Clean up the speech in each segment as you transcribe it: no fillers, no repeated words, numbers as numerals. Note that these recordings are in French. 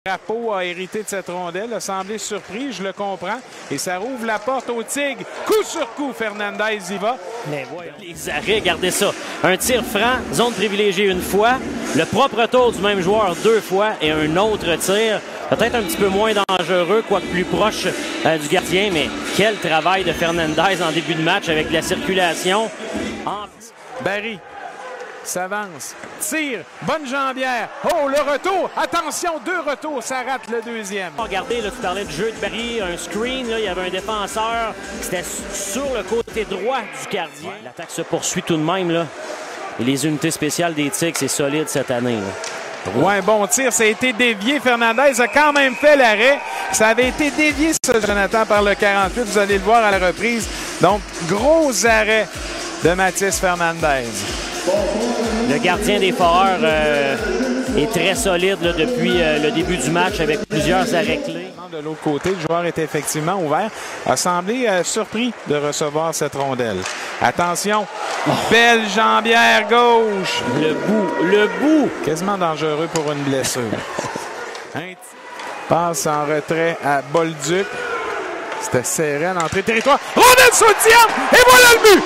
Drapeau a hérité de cette rondelle, a semblé surpris, je le comprends. Et ça rouvre la porte au Tigre. Coup sur coup, Fernandez y va. Mais voyons. Les arrêts, regardez ça. Un tir franc, zone privilégiée une fois, le propre tour du même joueur deux fois et un autre tir. Peut-être un petit peu moins dangereux, quoique plus proche du gardien, mais quel travail de Fernandez en début de match avec la circulation. Barry s'avance, tire, bonne jambière. Oh, le retour! Attention, deux retours, ça rate le deuxième. Regardez, là, tu parlais du jeu de Barry, un screen, là, il y avait un défenseur, c'était sur le côté droit du gardien. Ouais. L'attaque se poursuit tout de même, là. Et les unités spéciales des Tigres, c'est solide cette année, là. Ouais, un bon tir, ça a été dévié. Fernandez a quand même fait l'arrêt. Ça avait été dévié, ça, Jonathan, par le 48. Vous allez le voir à la reprise. Donc, gros arrêt de Mathis Fernandez. Le gardien des Foreurs est très solide là, depuis le début du match avec plusieurs arrêts clés. De l'autre côté, le joueur est effectivement ouvert. A semblé surpris de recevoir cette rondelle. Attention, belle jambière gauche. Le bout. Quasiment dangereux pour une blessure. Passe en retrait à Bolduc. C'était serré à l'entrée territoire. Rondelle sur le diable! Et voilà le but!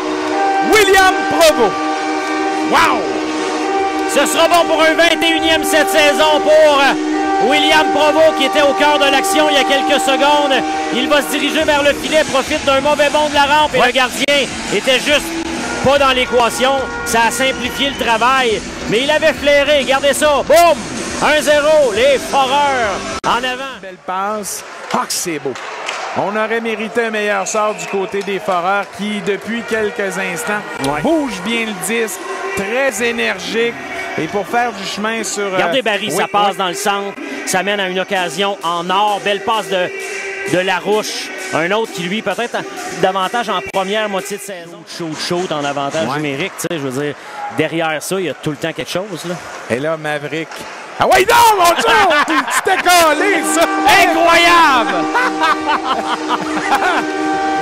William Provost. Wow! Ce sera bon pour un 21e cette saison pour William Provost qui était au cœur de l'action il y a quelques secondes. Il va se diriger vers le filet, profite d'un mauvais bond de la rampe et le gardien était juste pas dans l'équation. Ça a simplifié le travail, mais il avait flairé. Regardez ça. Boum! 1-0, les Foreurs en avant. Belle passe. Ah, c'est beau. On aurait mérité un meilleur sort du côté des Foreurs qui, depuis quelques instants, bouge bien le disque, très énergique. Et pour faire du chemin sur... Regardez Barry, ça passe dans le centre. Ça mène à une occasion en or. Belle passe de Larouche. Un autre qui, lui, peut-être davantage en première moitié de saison. Shoot en avantage numérique. Tu sais, je veux dire, derrière ça, il y a tout le temps quelque chose. Là. Et là, Maverick... Ah ouais, non, mon Dieu! C'était collé, ça! Incroyable!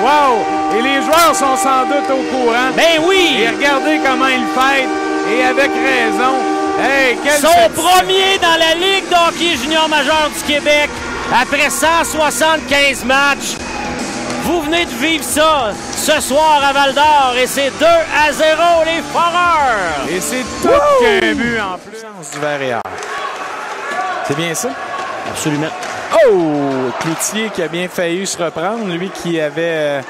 Wow! Et les joueurs sont sans doute au courant. Ben oui! Et regardez comment ils fêtent. Et avec raison. Hey, son premier dans la Ligue de hockey junior majeur du Québec après 175 matchs. Vous venez de vivre ça ce soir à Val-d'Or et c'est 2-0 les Foreurs. Et c'est tout qu'un but en plus du verre. C'est bien ça? Absolument. Oh! Cloutier qui a bien failli se reprendre, lui qui avait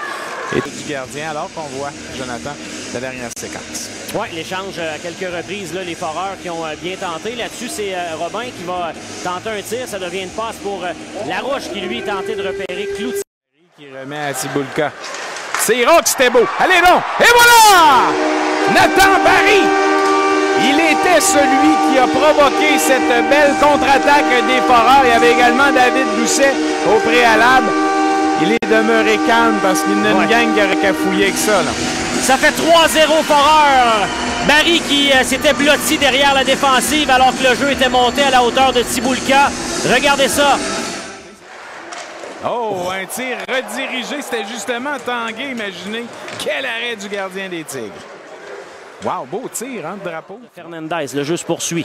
été du gardien, alors qu'on voit, Jonathan, la dernière séquence. Oui, l'échange à quelques reprises, là, les Foreurs qui ont bien tenté. Là-dessus, c'est Robin qui va tenter un tir. Ça devient une passe pour Larouche qui, lui, tenté de repérer Cloutier. Qui remet à Tiboulka. C'est rock, c'était beau. Allez, non! Et voilà! Nathan Barry! Il était celui qui a provoqué cette belle contre-attaque des Foreurs. Il y avait également David Doucet au préalable. Il est demeuré calme parce qu'il y a une gang qui aurait qu'à fouiller avec ça. Là. Ça fait 3-0 Foreurs. Barry qui s'était blotti derrière la défensive alors que le jeu était monté à la hauteur de Tiboulka. Regardez ça. Oh, un tir redirigé. C'était justement Tanguay, imaginez. Quel arrêt du gardien des Tigres. Wow, beau tir, hein, de drapeau. Fernandez, le jeu se poursuit.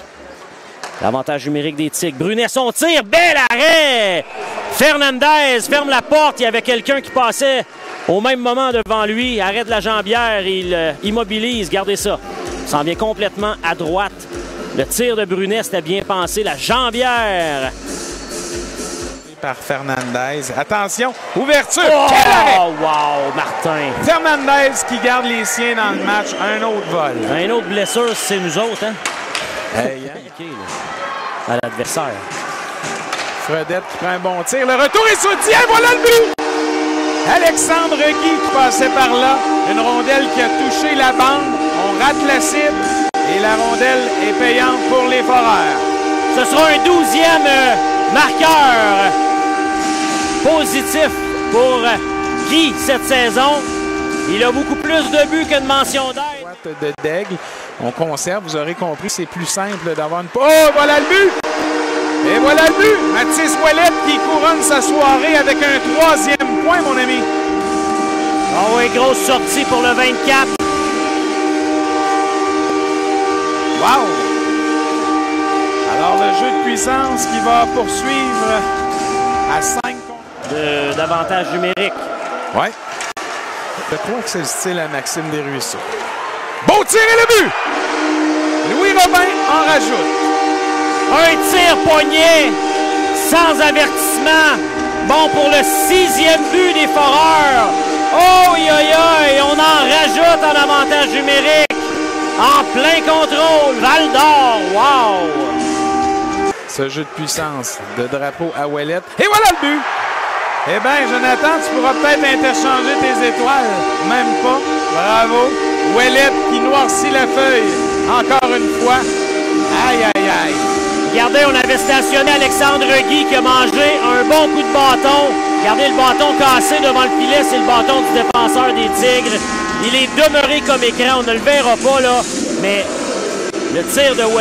L'avantage numérique des Tigres. Brunet, son tir, bel arrêt! Fernandez ferme la porte. Il y avait quelqu'un qui passait au même moment devant lui. Arrête la jambière, il immobilise. Regardez ça. Il s'en vient complètement à droite. Le tir de Brunet, c'était bien pensé. La jambière. Par Fernandez. Attention, ouverture. Oh, quel arrêt! Wow, Martin. Fernandez qui garde les siens dans le match. Un autre vol. Un autre blessure, c'est nous autres, hein? Hey, à l'adversaire. Fredette qui prend un bon tir. Le retour est soutien. Voilà le but! Alexandre Guy qui passait par là. Une rondelle qui a touché la bande. On rate la cible. Et la rondelle est payante pour les Foreurs. Ce sera un 12e marqueur positif pour Guy cette saison. Il a beaucoup plus de buts que de mentions d'aide. De Daigle. On conserve, vous aurez compris, c'est plus simple d'avoir une... Oh, voilà le but! Et voilà le but! Mathis Ouellette qui couronne sa soirée avec un 3e point, mon ami. Oh oui, grosse sortie pour le 24. Wow! Alors le jeu de puissance qui va poursuivre à 5 d'avantage numérique. Ouais. Je crois que c'est le style à Maxime Desruisseaux. Beau tir et le but! Louis Robin en rajoute. Un tir poignet sans avertissement. Bon pour le 6e but des Foreurs. Oh, on en rajoute en avantage numérique. En plein contrôle, Val d'Or. Wow! Ce jeu de puissance de drapeau à Ouellette. Et voilà le but! Eh bien, Jonathan, tu pourras peut-être interchanger tes étoiles. Même pas. Bravo. Ouellette qui noircit la feuille. Encore une fois. Aïe, aïe, aïe. Regardez, on avait stationné Alexandre Guy qui a mangé un bon coup de bâton. Regardez le bâton cassé devant le filet, c'est le bâton du défenseur des Tigres. Il est demeuré comme écran, on ne le verra pas là, mais le tir de Ouellette.